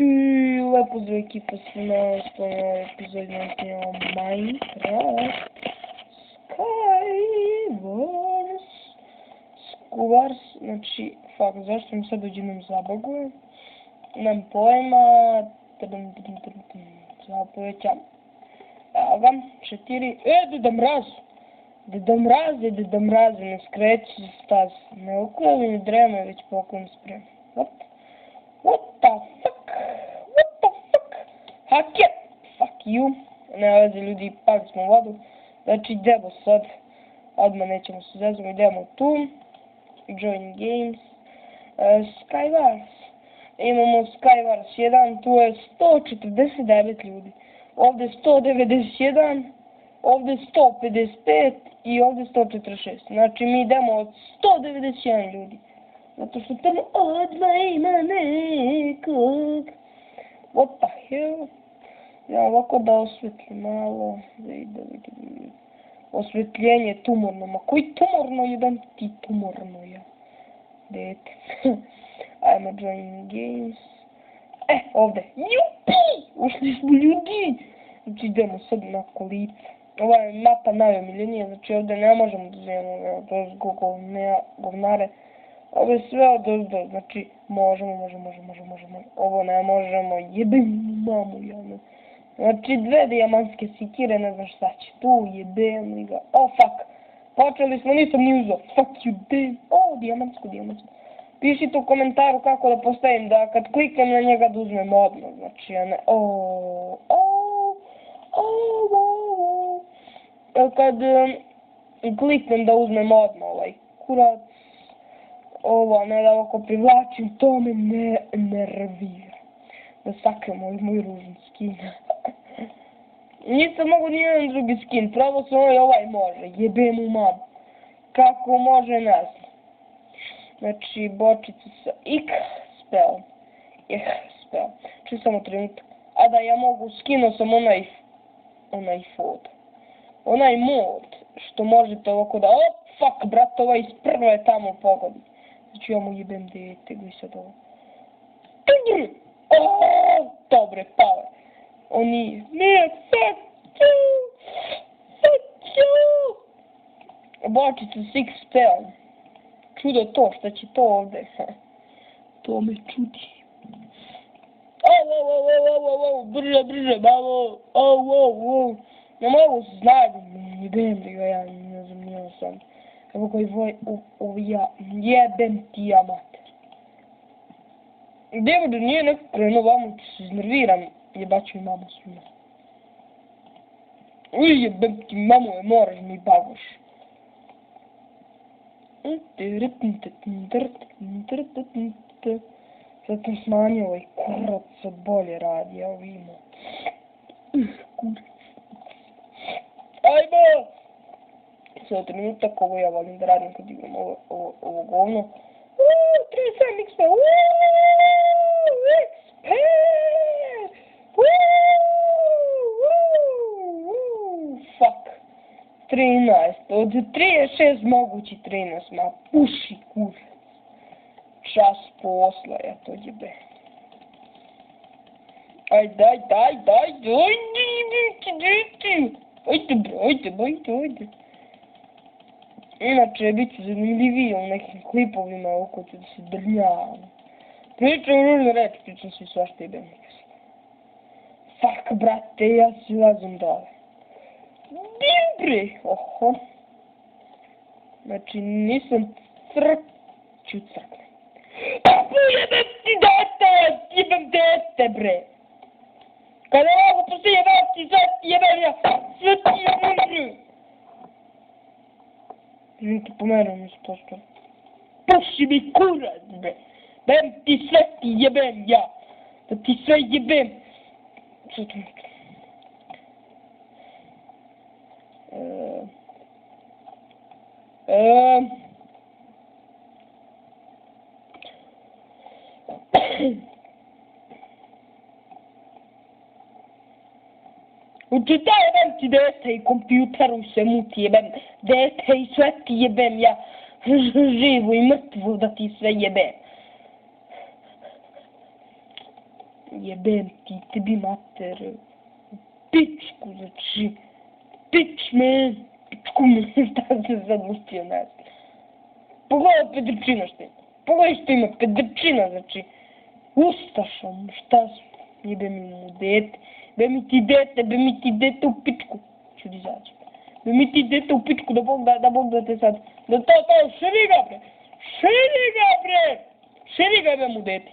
Lepo pozdrav ekipa svima, što je epizod snimao Minecraft Skywars, znači, zašto mi sad uđem zabagujem, nemam pojma, zapovećam, evo ga, 4, Deda Mraz, ne skreći staz, ne okolili mi dreme, već pokolim sprem, what the fuck, hacker, fuck you, ne veze ljudi, pali smo vodu, znači idemo sad, odmah nećemo se zezati, idemo tu, join games, Skywars, imamo Skywars 1, tu je 149 ljudi, ovdje 191, ovdje 155 i ovdje 146, znači mi idemo od 191 ljudi, zato što tamo odmah ima nekog, what the hell, ja ovako da osvetlim malo, da vidim, osvetljenje tumorno, ma koji tumorno, jedan ti tumorno, ja, dete, ajmo join games, ovdje, jupi, ušli smo ljudi, znači idemo sad na kolice, ova je mapa najomiljenija, znači ovdje ne možemo da uzmemo govnare, ovo je sve odozdo, znači možemo, ovo ne možemo, jebem mamu, ja. Znači 2 dijamantske sikire, ne znam šta će tu, jebem li ga, fuck, počeli smo, nisam ni uzeo, fuck you damn, dijamantsko, pišite u komentaru kako da postavim, da kad kliknem na njega da uzmem odmah, znači ja ne, kad kliknem da uzmem odmah ovaj kurac, ovo, ne da ovako privlačim, to me ne nervira. Da sakram moj ružni skin. Nisam mogu nijedan drugi skin, pravo sam ovaj može, jebem u mamu. Kako može, ne znam. Znači, bočica sa X spell. Či samo trenutak. A da ja mogu, skinuo sam onaj mod, što možete ovako da, fuck, brat, ovaj iz prve je tamo pogodi. Znači ja mu jebem dete, gledaj sad ovo. Dobre, pao. Oni, ne, fuck you. Bočica six spell. Čudo to, šta će to ovdje? To me čudi. Brže, malo. Ne mogu se znati, jebem li ga, ja ne znam, nije sam. Evo koji jebem ti ja mater. Gdje da nije neko krenuo vamo, ću se iznerviram, jebaću i mamu svima. Jebem ti mamu, moraš mi bagoš. Sad sam smanjio ovaj kurac, sad bolje radi, evo vidimo. Kurac. Ajmo! Sada trenutak, ovo ja volim da radim kad igram ovo govno. 37 XP! XP! Fuck! 13, od 36 mogući 13, ma puši kurac. Čas posla, ja to jebe. Ajde. Ajde. Inače, bit će zanimljivije u nekim klipovima oko ću da se drnjavam. Pričam ružne reči, pričam svi svašta i bem nikasno. Fuck, brate, ja si lazim dole. Bre, oho. Znači, nisam ću crknem. Jebem ti dete, bre. Kada mogu to se jebati, jebem ja, sve ti jebem, bre. Ti pomenuo mi se to što. Puši mi kurac, bre. Bem ti sve ti jebem ja. Da ti sve jebem. Što to mi? Učitaj jebem ti dete i kompjuteru se muti jebem. Dete i sve ti jebem ja. Živu i mrtvu da ti sve jebem. Jebem ti, tebi mater. Pičku, znači. Pič me. Pičku me, šta se sad ustio nas. Pogledaj pedrčina što ima. Pogledaj što ima pedrčina, znači. Ustaša mu, šta su. Jebe mi mu dete. Be mi ti dete u pičku. Čudi izaći. Be mi ti dete u pičku, da Bog da te sad. Da to, širi ga bre. Širi ga be mu dete.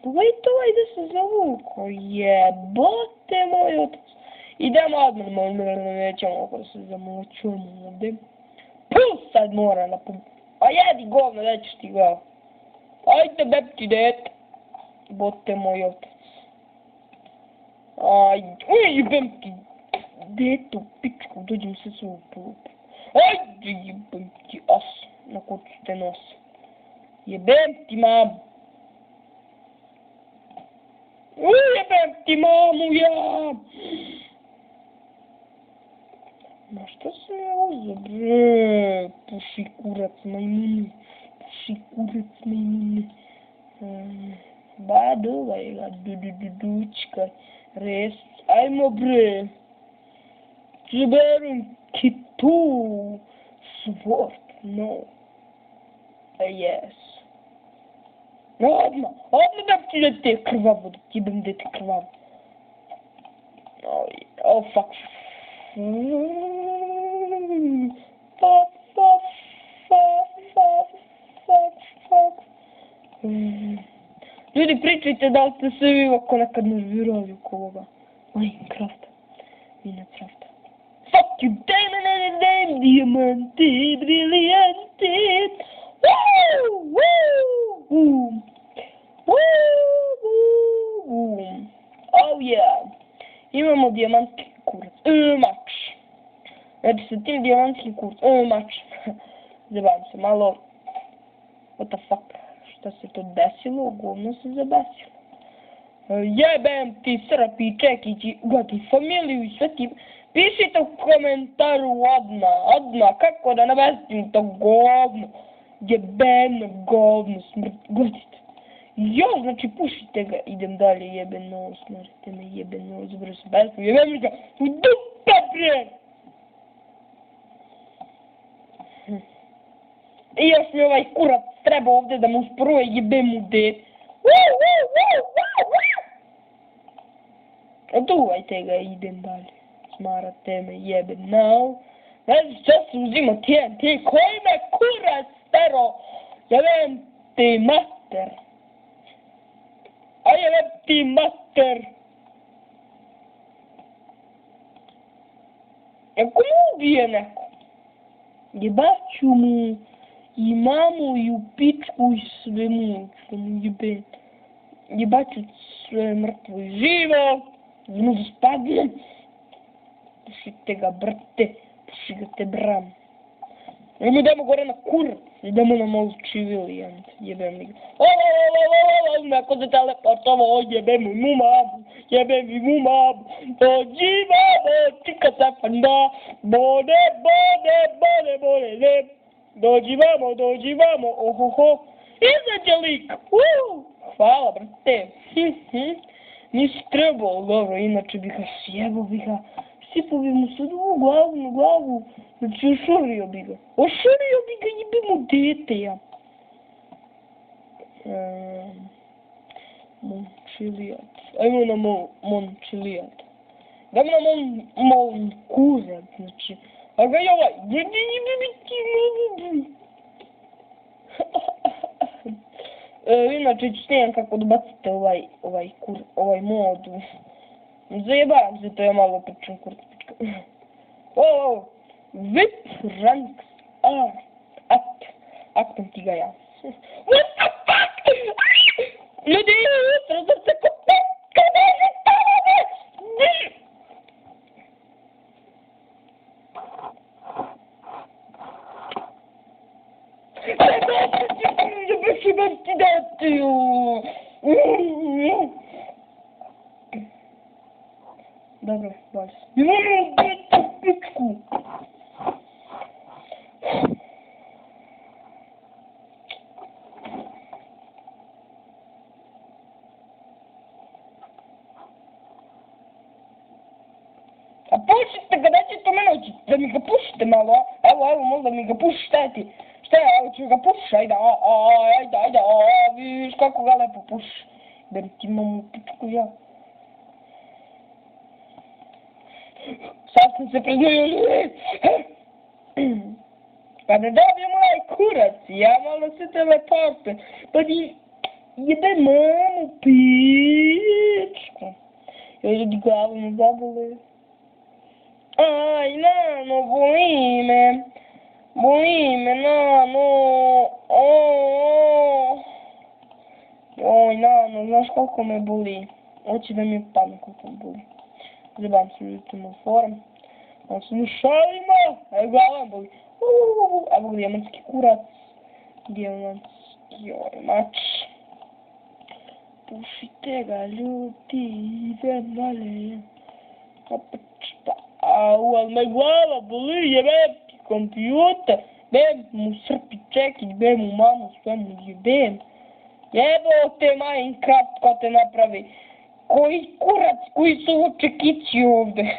Pogledajte ovaj da se zavukao, jebote moj otac. Idemo odmah, nećemo oko da se zamoćujemo ovdje. Puls sad mora na pumpu. A jedi govno, da ćeš ti glava. Ajde bebti dete. Bote moj otac. Ajde, jebem ti dete u pičku, dođem se sve u pulupu. Ajde jebem ti as, na kuću te nosi. Jebem ti mamu. Ujebem ti mamu ja! Ma šta se ja uzeo bre? Puši kurac majmuni. Ba dovaj ga dučkaj. Res. Ajmo bre. Zaberim ti tu. Svort. No. Yes. No, odmah da ti dete krvavo, da ti bem dete krvavo. Oh, fuck. Ljudi, pričajte da li ste se vi ovako nekad nervirali oko ovoga. Minecrafta. Fuck you, damn, diamanti, briljanti. Oh yeah. Imamo dijamantski kurac. Mač. Znači sa tim dijamantskim kurcem. Mač. Zabavam se malo. What the fuck? Šta se to desilo? Govno se zabesilo. Jebem ti srpi čekići. Gledaj familiju i sve ti. Pišite u komentaru odmah. Kako da nabestim to govno. Jebeno govno smrt. Gledajte. Jo, znači pušite ga. Idem dalje, jebeno, smarite me, jebeno, zbro se besmo, jebem ga u dupe, bre! I još mi ovaj kurac treba ovdje da mu usporuje, jebem mu dete. Oduvajte ga, idem dalje. Smarate me, jebeno. Znači, šta se uzima TNT? Koji me kurac stero? Jebem ti mater. A jebem ti mater. Ako mu ubije neko? Jebaću mu i mamu i u pičku i sve mu što mu jebem. Jebaću sve mrtvo i živo. Zmu da spadnem. Pušite ga, brate. Puši ga te bram. Idemo gore na kurac. Idemo na malo civilijan. Jebem li ga. Neko se teleportovo. Jebem mu mamu. Dođi mamo. Čika se fanda. Bode. Dođi mamo. Ohoho. Izađe lik. Hvala, brate. Nisi trebao, dobro. Inače bi ga sjebao, bi ga. Sipao bi mu sad u glavu. Znači, ošurio bi ga, jebe mu dete, ja. Momčilijat. Ajmo na momčilijat. Dajmo na mom kurac, znači. A ga je ovaj. Inače ću snijem kako odbacite ovaj mod. Zajebavam se, to je malo pričam kurac. VIP ranks are up. Aktom ti ga ja. What the fuck? Ljudi, srezam se ko petka, neži tarane! Jebem ti dati. Dobro, bolj. Jebem ti pičku. pušite ga, nećete mene, da mi ga pušite malo, a? Evo, možda mi ga puši, šta je ti? Šta je, evo ću ga pušiš, ajde, ajde, vidiš kako ga lepo pušiš. Da mi ti imam u pičku ja. Sad sam se preznojio, pa ne dobijem ovaj kurac, ja malo se teleporte, pa ti jebe mamu pičku. Ja ljudi glavu me zabole. Aj, nano, boli me, nano, Oj, nano, znaš koliko me boli? Hoće da mi padne koliko me boli. Zrebam se ljutim u forum. On se nušalima, evo glava me boli. Evo diamantski kurac. Diamantski mač. Pušite ga ljudi, idem dalje. Au, ali me glava boli, jebem ti kompjuter. Bem mu srpi čekić, bem mu mamu, sve mu jebem. Jebo te Minecraft ko te napravi. Koji kurac, koji su ovo čekići ovde.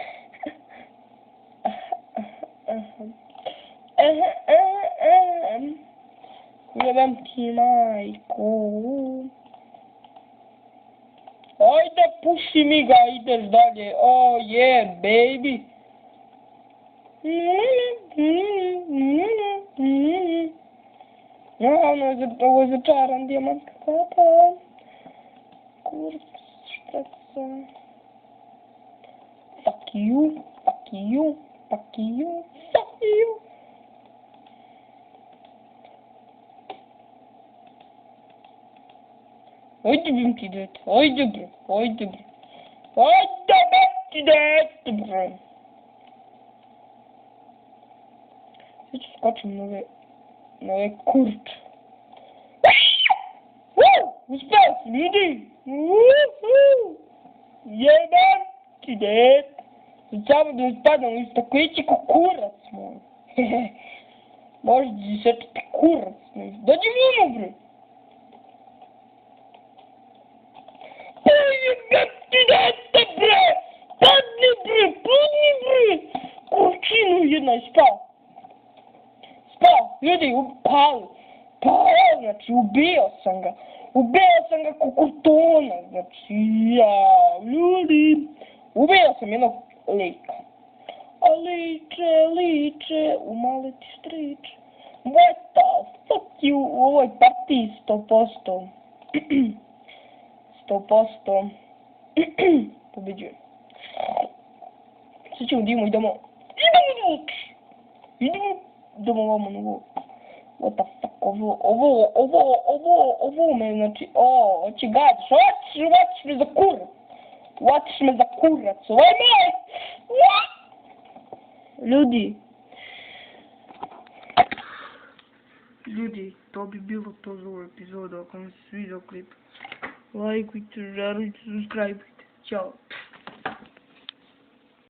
Jebem ti majku. Ajde, puši mi ga, ideš dalje. Oh yeah, baby. Ovo je začaran diamantska kapa. Kurac, špreca. Fuck you, fuck you, fuck you, fuck you. Ajde bim ti dete, ajde bre. Ajde bim ti dete bre. Sad ću skočim na ove kurče. Uspeo sam, ljudi. Jebem ti dete. Sad samo da mi spadam u staklići ko kurac moj. Možda ti sečete kurac. Dođi vino bre. Jebem ti dete bre. Padni bre. Kurčinu jedna je spao. Ljudi, pao, znači, ubio sam ga ko kurtona, znači, ljudi, ubio sam jednog lika. A liče, umaliti striče, what the fuck you, u ovoj partiji 100%, 100%, pobeđujem. Sad ćemo idemo, idemo ovamo na ovo. What the fuck, ovo me, znači, hoće gađaš, hoćeš me za kurac. Hoćeš me za kurac, ovo je moj. Ljudi, to bi bilo to za ovu epizodu, ako vam se sviđao klip. Lajkujte, žarujte, subscribeujte. Ćao.